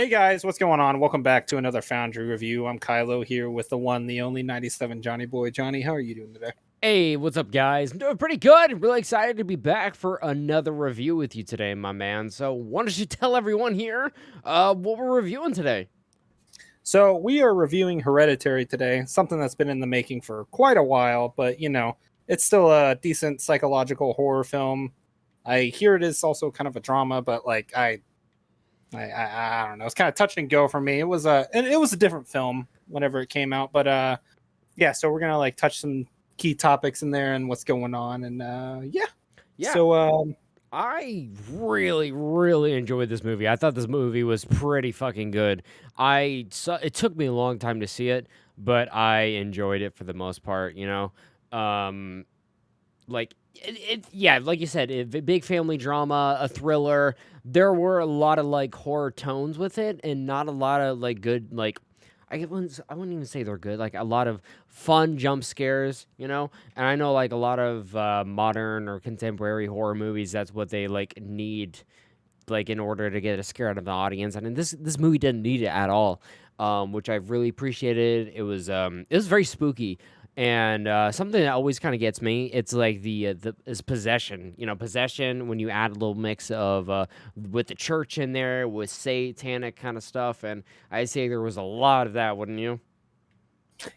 Hey guys, what's going on? Welcome back to another Foundry review. I'm Kylo here with the one, the only 97 Johnny Boy. Johnny, how are you doing today? Hey, what's up, guys? I'm doing pretty good. Really excited to be back for another review with you today, my man. So, why don't you tell everyone here what we're reviewing today? So, we are reviewing Hereditary today, something that's been in the making for quite a while, but it's still a decent psychological horror film. I hear it is also kind of a drama, but I don't know. It's kind of touch and go for me. It was a different film whenever it came out, but yeah. So we're gonna like touch some key topics in there and what's going on, and yeah. Yeah, So I really, really enjoyed this movie. I thought this movie was pretty fucking good. It took me a long time to see it, but I enjoyed it for the most part. Um, yeah, like you said, big family drama, a thriller. There were a lot of like horror tones with it, and not a lot of like good like. I wouldn't even say they're good. Like a lot of fun jump scares, And I know like a lot of modern or contemporary horror movies. That's what they like need, like in order to get a scare out of the audience. And this movie didn't need it at all, which I really appreciated. It was very spooky. And something that always kind of gets me, it's like the is possession. Possession when you add a little mix of with the church in there, with satanic kind of stuff, and I say there was a lot of that, wouldn't you?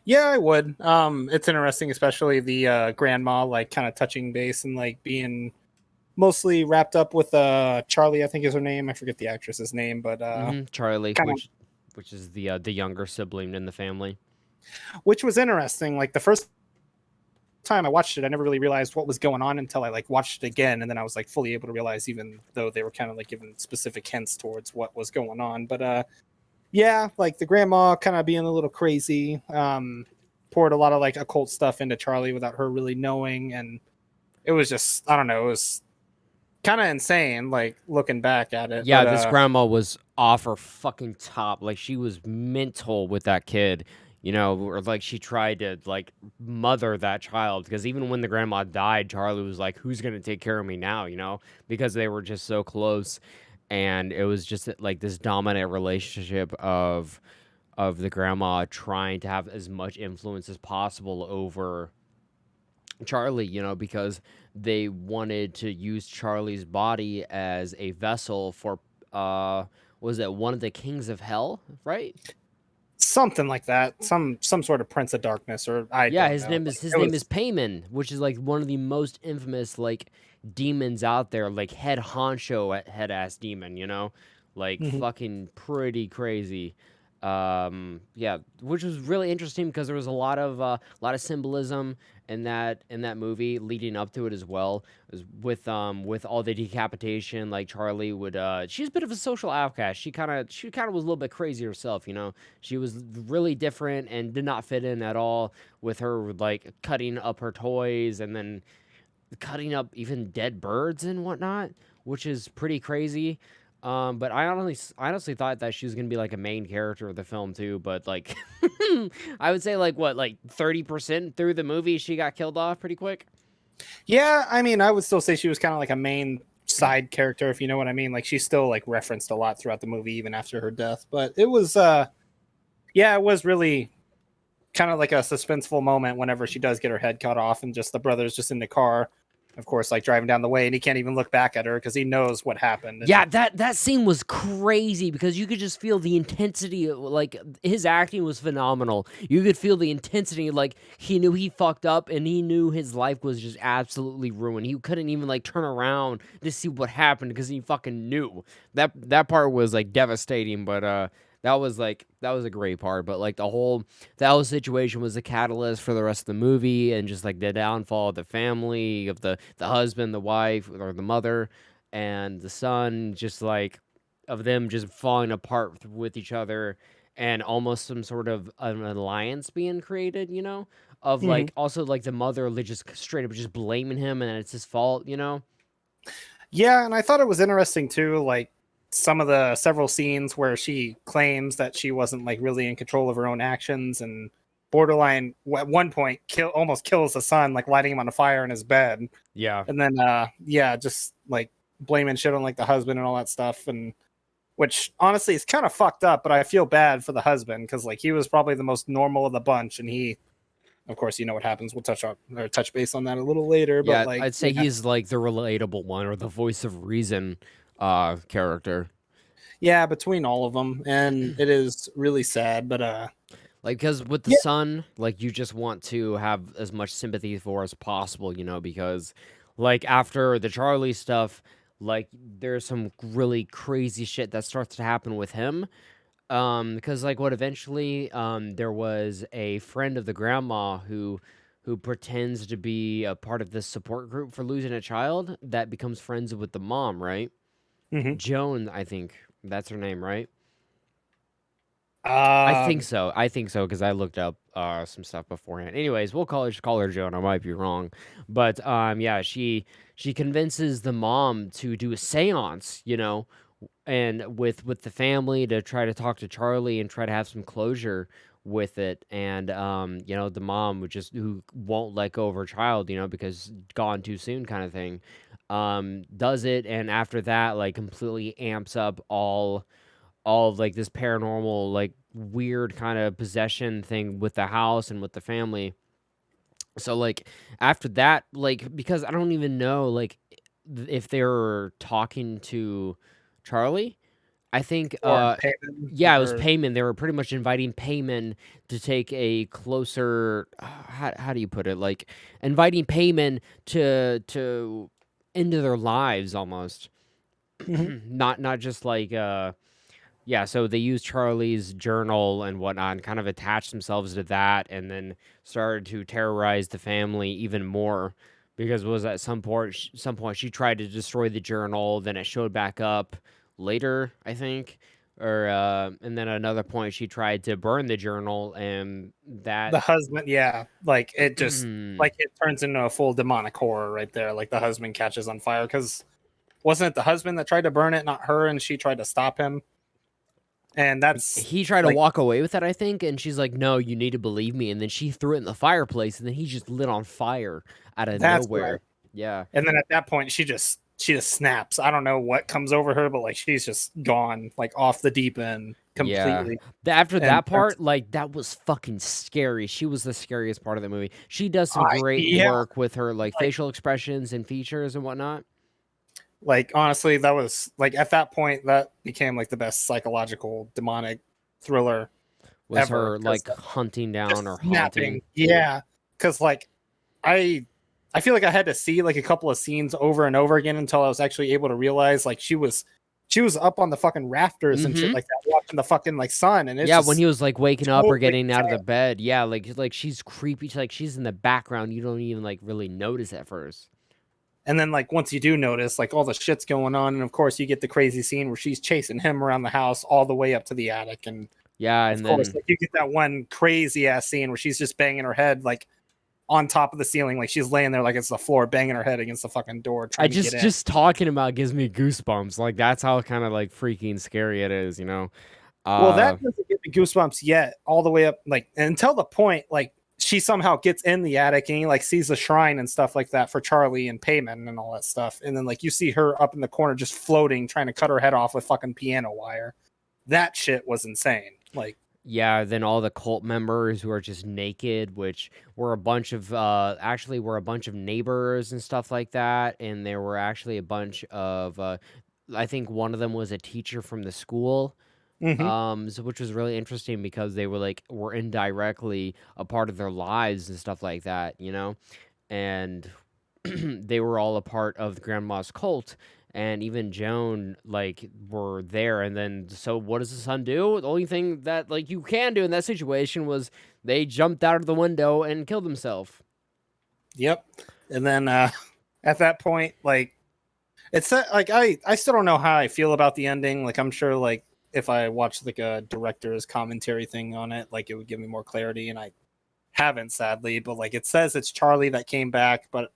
yeah, I would. It's interesting, especially the grandma like kind of touching base and like being mostly wrapped up with Charlie, I think is her name. I forget the actress's name, but Charlie, kind of which is the younger sibling in the family. which was interesting. Like the first time I watched it, I never really realized what was going on until I like watched it again, and then I was like fully able to realize, even though they were kind of like giving specific hints towards what was going on. But yeah, like the grandma kind of being a little crazy. Poured a lot of like occult stuff into Charlie without her really knowing, and it was just, I don't know, it was kind of insane like looking back at it. Yeah, But this grandma was off her fucking top. Like she was mental with that kid, or like she tried to like mother that child because even when the grandma died, Charlie was like, "Who's gonna take care of me now?" Because they were just so close, and it was just like this dominant relationship of the grandma trying to have as much influence as possible over Charlie, because they wanted to use Charlie's body as a vessel for was it one of the kings of hell, right? something like that, some sort of Prince of Darkness, or I Yeah, don't his know. name Like, is his it name is was, Payman, which is like one of the most infamous like demons out there, like head honcho at head ass demon, like mhm. fucking pretty crazy. Yeah, which was really interesting because there was a lot of symbolism in that movie leading up to it as well. As with all the decapitation, like Charlie would she's a bit of a social outcast. She kind of was a little bit crazy herself, She was really different and did not fit in at all with her like cutting up her toys and then cutting up even dead birds and whatnot, which is pretty crazy. But I honestly thought that she was gonna be like a main character of the film too. But like, I would say like what, like 30% through the movie, she got killed off pretty quick. Yeah, I mean, I would still say she was kind of like a main side character, if you know what I mean. Like she's still like referenced a lot throughout the movie, even after her death. But it was, yeah, it was really kind of like a suspenseful moment whenever she does get her head cut off, and just the brother's just in the car, of course, like driving down the way, and he can't even look back at her because he knows what happened. And Yeah, that scene was crazy because you could just feel the intensity. Like his acting was phenomenal. You could feel the intensity. Like he knew he fucked up, and he knew his life was just absolutely ruined. He couldn't even like turn around to see what happened because he fucking knew. That part was like devastating. But that was a great part. But like that whole situation was a catalyst for the rest of the movie, and just like the downfall of the family, of the husband, the wife, or the mother and the son, just like of them just falling apart with each other, and almost some sort of an alliance being created, of mhm. like also like the mother just straight up just blaming him and it's his fault. Yeah, and I thought it was interesting too, like some of the several scenes where she claims that she wasn't like really in control of her own actions, and borderline at one point almost kills the son, like lighting him on a fire in his bed. Yeah. And then yeah, just like blaming shit on like the husband and all that stuff. And which honestly is kind of fucked up. But I feel bad for the husband because like he was probably the most normal of the bunch, and he, of course, you know what happens. We'll touch base on that a little later. But Yeah, like, I'd say he's like the relatable one or the voice of reason character. yeah, between all of them, and it is really sad. But Like, because with the yeah, son, like, you just want to have as much sympathy for as possible, because, like, after the Charlie stuff, like, there's some really crazy shit that starts to happen with him. Because, like, what eventually, there was a friend of the grandma who pretends to be a part of this support group for losing a child that becomes friends with the mom, right? mhm. Joan, I think that's her name, right? um, I think so because I looked up some stuff beforehand. Anyways, we'll call her Joan. I might be wrong, but yeah, she convinces the mom to do a séance, and with the family to try to talk to Charlie and try to have some closure with it. And the mom who won't let go of her child, because gone too soon, kind of thing. Does it, and after that, like completely amps up all of like this paranormal like weird kind of possession thing with the house and with the family. So like after that, like because I don't even know like if they're talking to Charlie. I think or Payton, yeah, it was or Payman. They were pretty much inviting Payman to take a closer how do you put it? Like inviting Payman to into their lives almost. mhm. Not just like yeah, so they used Charlie's journal and whatnot and kind of attached themselves to that and then started to terrorize the family even more because it was at some point she tried to destroy the journal, then it showed back up later, I think. Or and then at another point she tried to burn the journal and that The husband, yeah, like it just like it turns into a full demonic horror right there. Like the husband catches on fire because wasn't it the husband that tried to burn it, not her, and she tried to stop him? And that's he tried to like walk away with it, I think, and she's like, "No, you need to believe me." And then she threw it in the fireplace, and then he just lit on fire out of that's right. nowhere. Yeah, And then at that point, she just snaps. I don't know what comes over her, but like she's just gone, like off the deep end yeah. completely. After And that part, like that was fucking scary. She was the scariest part of the movie. She does some I great yeah, work with her like like facial expressions and features and whatnot. honestly, that was like at that point that became like the best psychological demonic thriller Was ever her because like hunting down or just haunting? snapping, yeah. Because like I I feel like I had to see like a couple of scenes over and over again until I was actually able to realize like she was up on the fucking rafters and shit Mm-hmm. like that, watching the fucking like sun, and it's Yeah, when just he was like waking up or totally getting out of the insane. bed, yeah, like she's creepy. Like she's in the background. You don't even like really notice at first. And then like once you do notice, like all the shit's going on, and of course you get the crazy scene where she's chasing him around the house all the way up to the attic, and Yeah, of and course then like you get that one crazy ass scene where she's just banging her head like on top of the ceiling, like she's laying there like it's the floor, banging her head against the fucking door I trying to get in. just talking about it gives me goosebumps. Like that's how kind of like freaking scary it is. Well, Uh that doesn't give me goosebumps yet, all the way up, like until the point like she somehow gets in the attic and he like sees the shrine and stuff like that for Charlie and payment and all that stuff. And then like you see her up in the corner just floating, trying to cut her head off with fucking piano wire. That shit was insane. Like, yeah, then all the cult members who are just naked, which were a bunch of actually were a bunch of neighbors and stuff like that, and there were actually a bunch of I think one of them was a teacher from the school. mhm. Which was really interesting because they were indirectly a part of their lives and stuff like that. And they were all a part of the grandma's cult, and even Joan like were there. And then so what does the son do? The only thing that like you can do in that situation was they jumped out of the window and killed himself. Yep. And then at that point, like it's like I still don't know how I feel about the ending. Like I'm sure like if I watched like a director's commentary thing on it, like it would give me more clarity, and I haven't sadly. But like it says it's Charlie that came back, but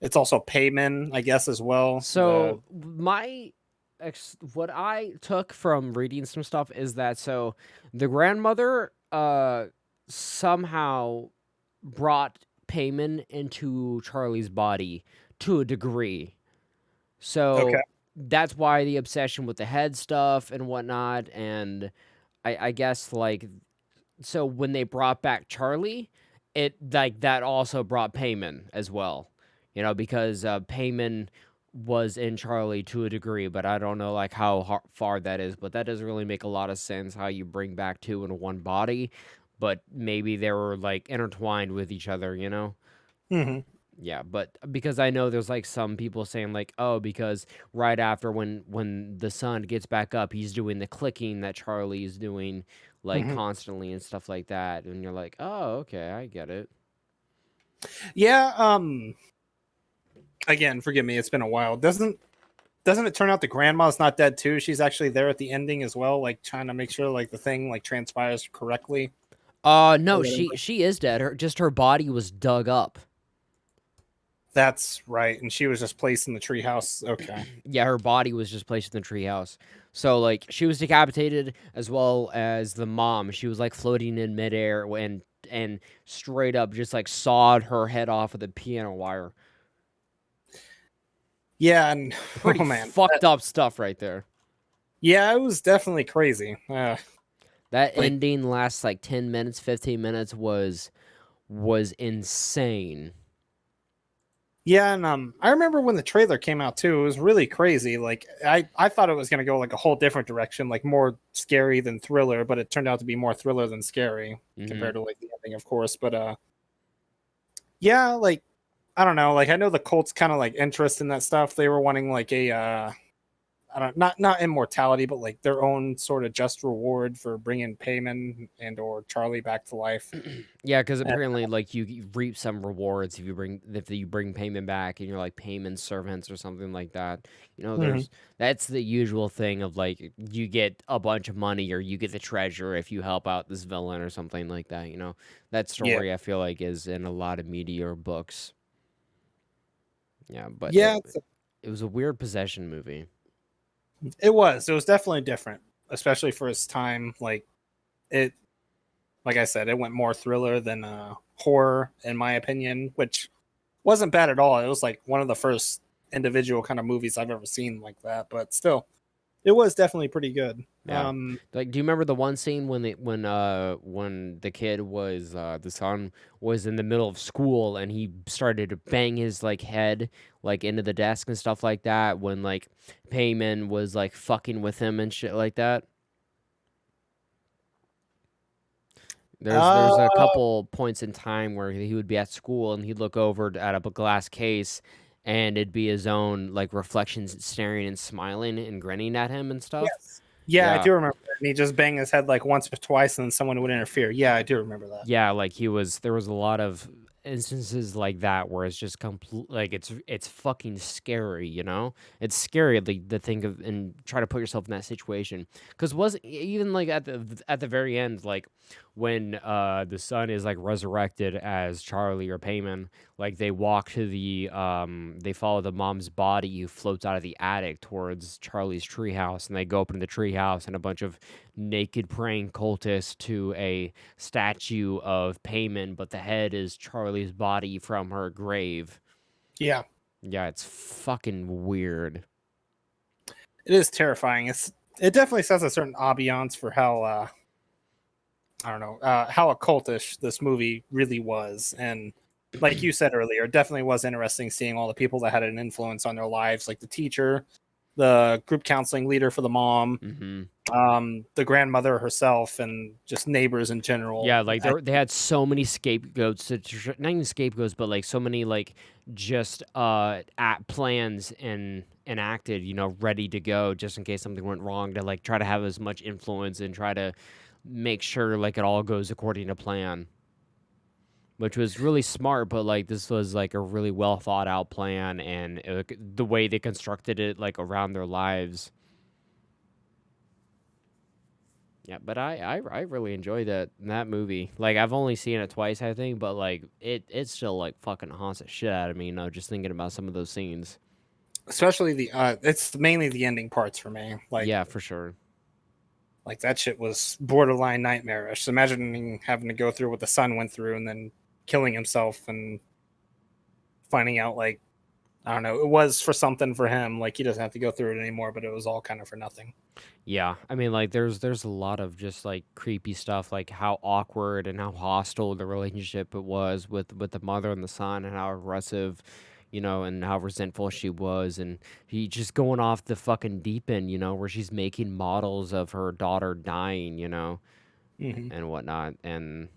it's also Payman, I guess, as well. The So what I took from reading some stuff is that so the grandmother somehow brought Payman into Charlie's body to a degree. So okay. that's why the obsession with the head stuff and whatnot. And I guess like so when they brought back Charlie, it like that also brought Payman as well, because Payman was in Charlie to a degree, but I don't know like how far that is. But that doesn't really make a lot of sense how you bring back two in one body, but maybe they were like intertwined with each other. Hmm. Yeah, but because I know there's like some people saying like, oh, because right after when the son gets back up, he's doing the clicking that Charlie's doing like Hmm. constantly and stuff like that, and you're like, oh, okay, I get it. Yeah. Again, forgive me, it's been a while. Doesn't it turn out the grandma's not dead too? She's actually there at the ending as well, like trying to make sure like the thing like transpires correctly. Or No, whatever. she is dead. Her body was dug up. That's right, and she was just placed in the treehouse. Okay. Yeah, her body was just placed in the treehouse. So like she was decapitated as well as the mom. She was like floating in midair and straight up just like sawed her head off with a piano wire. Yeah, and Pretty oh man, fucked up stuff right there. yeah, it was definitely crazy. That Like ending lasts like 10 minutes, 15 minutes was insane. yeah, and I remember when the trailer came out too. It was really crazy. Like I thought it was gonna go like a whole different direction, like more scary than thriller, but it turned out to be more thriller than scary Hmm. compared to like the ending, of course. But yeah, like I don't know. Like I know the cult's kind of like interest in that stuff. They were wanting like a I don't not immortality, but like their own sort of just reward for bringing Payman and or Charlie back to life. Yeah, because And, apparently, like you reap some rewards if you bring payment back, and you're like payment servants or something like that. mhm. That's the usual thing of like you get a bunch of money or you get the treasure if you help out this villain or something like that. That Yeah, story I feel like is in a lot of media or books. Yeah, but yeah, it was a weird possession movie. it was. It was definitely different, especially for its time. Like it, like I said, it went more thriller than horror, in my opinion, which wasn't bad at all. It was like one of the first individual kind of movies I've ever seen like that, but still, it was definitely pretty good. Yeah. Like, do you remember the one scene when the kid was the son was in the middle of school and he started to bang his like head like into the desk and stuff like that when like Payman was like fucking with him and shit like that? There's a Uh, couple points in time where he would be at school and he'd look over at a glass case and it'd be his own like reflections staring and smiling and grinning at him and stuff. yes. Yeah, I Yeah. do remember that. And he just banged his head like once or twice, and then someone would interfere. Yeah, I do remember that. Yeah, like there was a lot of instances like that where it's just complete like it's fucking scary. It's scary to think of and try to put yourself in that situation because was even like at the very end like when the son is like resurrected as Charlie or Payman, like they walk to they follow the mom's body who floats out of the attic towards Charlie's treehouse, and they go up into the treehouse and a bunch of naked praying cultists to a statue of Payman, but the head is Charlie's body from her grave. Yeah, Yeah, it's fucking weird. it is terrifying. It definitely sets a certain ambiance for how I don't know how occultish this movie really was, and like you said earlier, it definitely was interesting seeing all the people that had an influence on their lives, like the teacher, the group counseling leader for the mom, Hmm. the grandmother herself, and just neighbors in general. Yeah, like they had so many scapegoats, not even scapegoats, but like so many like just at plans and enacted, ready to go just in case something went wrong to like try to have as much influence and try to make sure like it all goes according to plan. Which was really smart, but like this was like a really well thought out plan, and the way they constructed it like around their lives. Yeah, but I really enjoyed that movie. Like I've only seen it twice, I think, but like it still like fucking haunts the shit out of me. Just thinking about some of those scenes. especially the it's mainly the ending parts for me. Yeah, for sure. Like that shit was borderline nightmarish. Imagining having to go through what the son went through and then killing himself and finding out like I don't know, it was for something for him. Like, he doesn't have to go through it anymore, but it was all kind of for nothing. Yeah, I mean, like, there's a lot of just like creepy stuff, like how awkward and how hostile the relationship it was with the mother and the son, and how aggressive, and how resentful she was, and he just going off the fucking deep end, where she's making models of her daughter dying, Hmm. and whatnot, and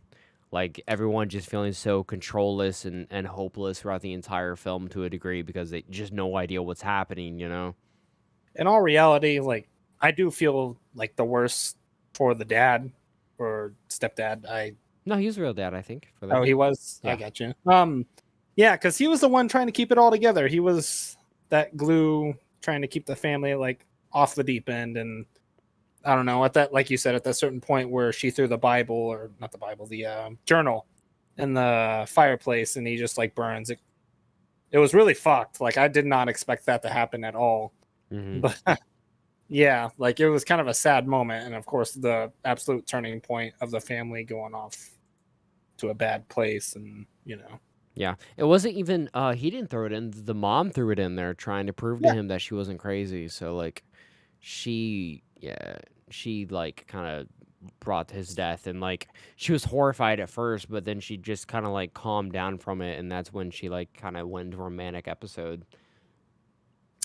like everyone just feeling so controlless and hopeless throughout the entire film to a degree because they just no idea what's happening. In all reality, like, I do feel like the worst for the dad or stepdad. No, he was a real dad, I think, for Oh, them. he was. I Yeah. got you. Yeah, because he was the one trying to keep it all together. He was that glue trying to keep the family like off the deep end. And I don't know, at that, like you said, at that certain point where she threw the Bible, or not the Bible, the journal in the fireplace, and he just like burns it. It was really fucked. Like, I did not expect that to happen at all. Hmm. But yeah, like, it was kind of a sad moment, and of course the absolute turning point of the family going off to a bad place, and Yeah. It wasn't even he didn't throw it in. The mom threw it in there trying to prove to yeah, him that she wasn't crazy. So like she like kind of brought to his death, and like she was horrified at first, but then she just kind of like calmed down from it, and that's when she like kind of went into a romantic episode.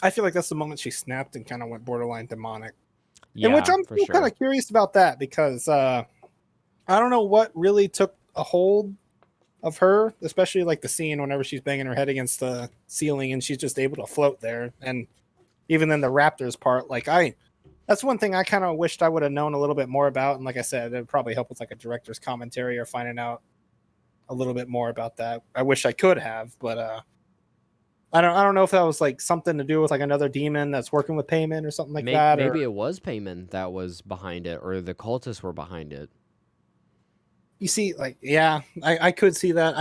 I feel like that's the moment she snapped and kind of went borderline demonic. In which Yeah, I'm for still kind sure. of curious about that, because I don't know what really took a hold of her, especially like the scene whenever she's banging her head against the ceiling and she's just able to float there. And even then the Raptors part, like, that's one thing I kind of wished I would have known a little bit more about. And like I said, it would probably help with like a director's commentary or finding out a little bit more about that. I wish I could have, but I don't know if that was like something to do with like another demon that's working with Payment or something like Maybe that. Or maybe it was Payman that was behind it, or the cultists were behind it. you see, like, yeah, I could see that.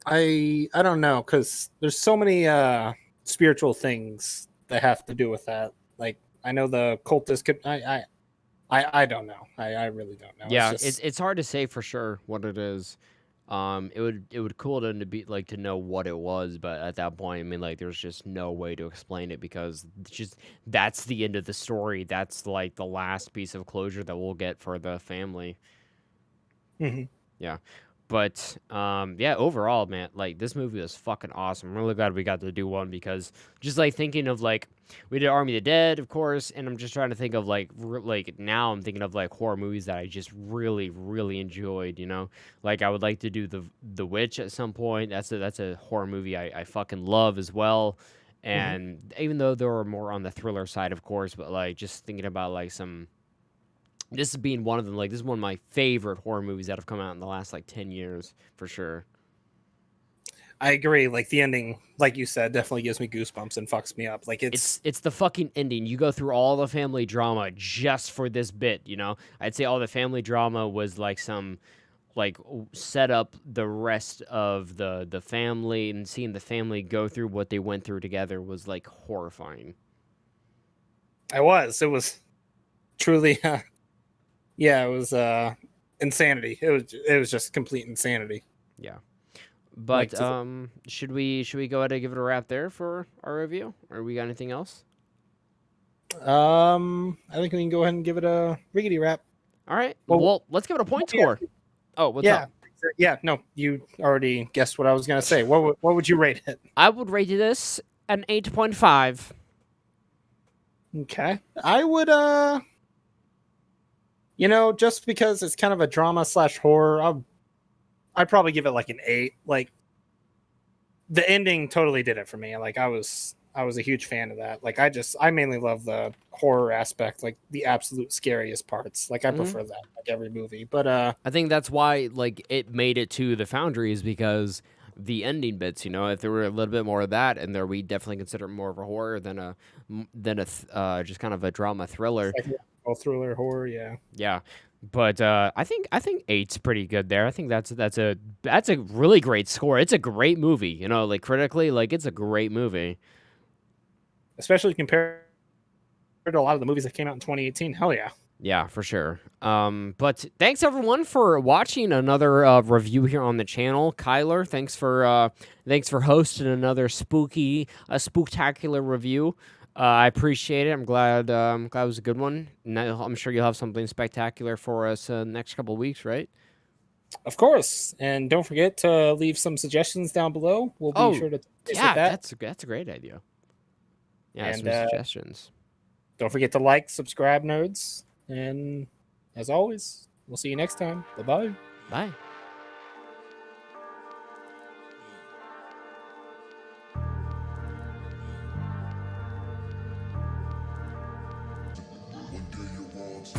I don't know, because there's so many spiritual things that have to do with that. Like, I know the cultists could. I don't know. I really don't know. It's Yeah, it's just it's hard to say for sure what it is. It would cool them to be like to know what it was, but at that point, I mean, like, there's just no way to explain it because it's just that's the end of the story. That's like the last piece of closure that we'll get for the family. mhm. Yeah. But yeah, overall, man, like this movie was fucking awesome. I'm really glad we got to do one because just like thinking of like we did Army of the Dead, of course, and I'm just trying to think of like like now I'm thinking of like horror movies that I just really really enjoyed. Like I would like to do the Witch at some point. That's a horror movie I fucking love as well. Mhm. And even though they were more on the thriller side, of course, but like just thinking about like some this is being one of them. Like this is one of my favorite horror movies that have come out in the last like 10 years for sure. I agree. Like, the ending, like you said, definitely gives me goosebumps and fucks me up. Like, It's the fucking ending. You go through all the family drama just for this bit. I'd say all the family drama was like some like set up the rest of the family, and seeing the family go through what they went through together was like horrifying. it was truly, yeah, it was insanity. It was just complete insanity. Yeah. Like, But should we go ahead and give it a wrap there for our review? Or we got anything else? I think we can go ahead and give it a riggedy wrap. All right. Well, Well, let's give it a point yeah, score. Oh, what's yeah, up? yeah. No, you already guessed what I was gonna say. What would you rate it? I would rate this an 8.5. Okay, I would just because it's kind of a drama slash horror, I'd probably give it like an 8. Like, the ending totally did it for me. Like, I was a huge fan of that. Like, I mainly love the horror aspect, like the absolute scariest parts. Like, I Hmm. prefer that like every movie. But I think that's why like it made it to the Foundry is because the ending bits. If there were a little bit more of that in there, we definitely consider it more of a horror than a just kind of a drama thriller. psychological thriller horror, yeah. Yeah. But I think eight's pretty good there. I think that's a really great score. It's a great movie. Like critically, like it's a great movie. Especially compared to a lot of the movies that came out in 2018. Hell yeah. Yeah, for sure. But thanks everyone for watching another review here on the channel. Kyler, thanks for hosting another spooktacular review. I appreciate it. I'm glad it was a good one. Now, I'm sure you'll have something spectacular for us next couple of weeks, right? Of course. And don't forget to leave some suggestions down below. We'll be Oh, sure to face with yeah, that. that's a great idea. Yeah, And some suggestions. don't forget to like, subscribe, nerds. And as always, we'll see you next time. Bye-bye. Bye. One day your walls